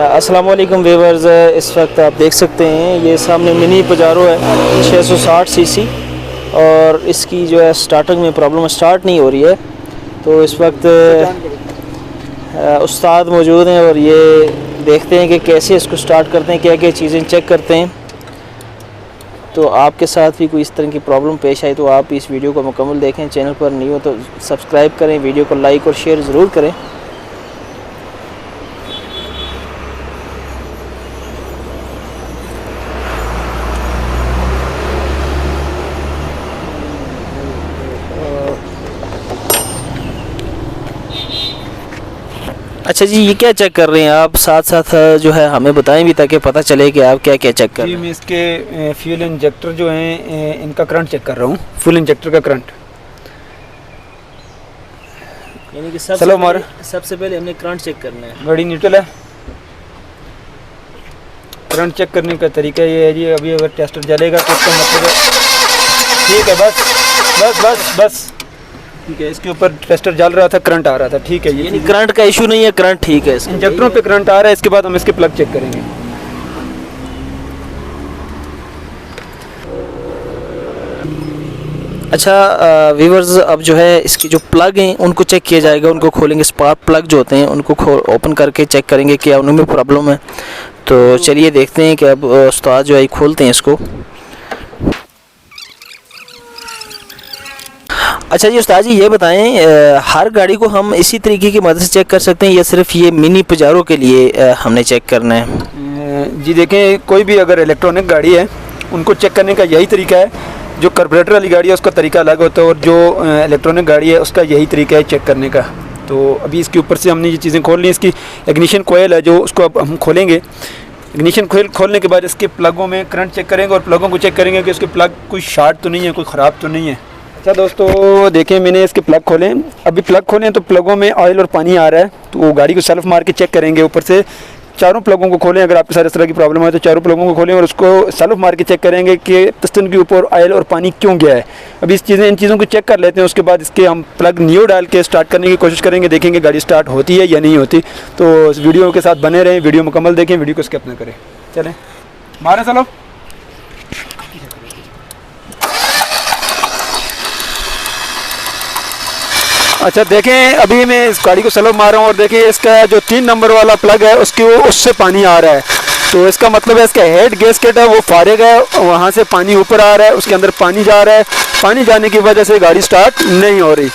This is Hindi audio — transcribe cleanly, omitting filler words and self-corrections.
अस्सलाम वालेकुम व्यूअर्स, इस वक्त आप देख सकते हैं ये सामने मिनी पजारो है 660 सीसी और इसकी जो है स्टार्टिंग में प्रॉब्लम स्टार्ट नहीं हो रही है। तो इस वक्त उस्ताद मौजूद हैं और ये देखते हैं कि कैसे इसको स्टार्ट करते हैं, क्या क्या चीज़ें चेक करते हैं। तो आपके साथ भी कोई इस तरह की प्रॉब्लम पेश आई तो आप इस वीडियो को मुकम्मल देखें। चैनल पर नहीं हो तो सब्सक्राइब करें, वीडियो को लाइक और शेयर ज़रूर करें। अच्छा जी, ये क्या चेक कर रहे हैं आप? साथ साथ जो है हमें बताएं भी ताकि पता चले कि आप क्या क्या चेक कर रहे हैं। मैं इसके फ्यूल इंजेक्टर जो हैं इनका करंट चेक कर रहा हूँ, फुल इंजेक्टर का करंट। यानी कि सबसे पहले हमने करंट चेक करना है। गाड़ी न्यूट्रल है। करंट चेक करने का तरीका ये है जी, अभी अगर टेस्टर जलेगा तो इसका मतलब ठीक है। बस बस बस बस ठीक है। इसके ऊपर टेस्टर जल रहा था, करंट आ रहा था, ठीक है। यानी करंट का इशू नहीं है, करंट ठीक है। इंजेक्टरों पे करंट आ रहा है। इसके बाद हम इसके प्लग चेक करेंगे। अच्छा व्यूअर्स, अब जो है इसके जो प्लग हैं उनको चेक किया जाएगा। उनको खोलेंगे, स्पार्क प्लग जो होते हैं उनको ओपन करके चेक करेंगे क्या उनमें प्रॉब्लम है। तो चलिए देखते हैं कि अब उस्ताद जो है खोलते हैं इसको। अच्छा जी उस्ताद जी, ये बताएं हर गाड़ी को हम इसी तरीके की मदद से चेक कर सकते हैं या सिर्फ ये मिनी पजारो के लिए हमने चेक करना है? जी देखें, कोई भी अगर इलेक्ट्रॉनिक गाड़ी है उनको चेक करने का यही तरीका है। जो कार्बोरेटर वाली गाड़ी है उसका तरीका अलग होता है और जो इलेक्ट्रॉनिक गाड़ी है उसका यही तरीका है चेक करने का। तो अभी इसके ऊपर से हमने ये चीज़ें खोल ली। इसकी इग्निशन कोयल है जो, उसको अब हम खोलेंगे। इग्निशन कोयल खोलने के बाद इसके प्लगों में करंट चेक करेंगे और प्लगों को चेक करेंगे कि उसके प्लग कोई शार्ट तो नहीं है, कोई ख़राब तो नहीं है। अच्छा दोस्तों देखें, मैंने इसके प्लग खोले। अभी प्लग खोलें तो प्लगों में ऑयल और पानी आ रहा है। तो वो गाड़ी को सेल्फ मार के चेक करेंगे। ऊपर से चारों प्लगों को खोलें। अगर आपके साथ इस तरह की प्रॉब्लम है तो चारों प्लगों को खोलें और उसको सेल्फ मार के चेक करेंगे कि पिस्टन के ऊपर ऑयल और पानी क्यों गया है। अभी इन चीज़ों को चेक कर लेते हैं। उसके बाद इसके हम प्लग न्यू डाल के स्टार्ट करने की कोशिश करेंगे, देखेंगे गाड़ी स्टार्ट होती है या नहीं होती। तो इस वीडियो के साथ बने रहें, वीडियो मुकम्मल देखें, वीडियो को स्किप ना करें। चलें मारें चलो। अच्छा देखें, अभी मैं इस गाड़ी को स्लो मार रहा हूँ और देखें इसका जो 3 नंबर वाला प्लग है उससे पानी आ रहा है। तो इसका मतलब है इसका हेड गैसकेट है वो फारिग है, वहाँ से पानी ऊपर आ रहा है, उसके अंदर पानी जा रहा है। पानी जाने की वजह से गाड़ी स्टार्ट नहीं हो रही।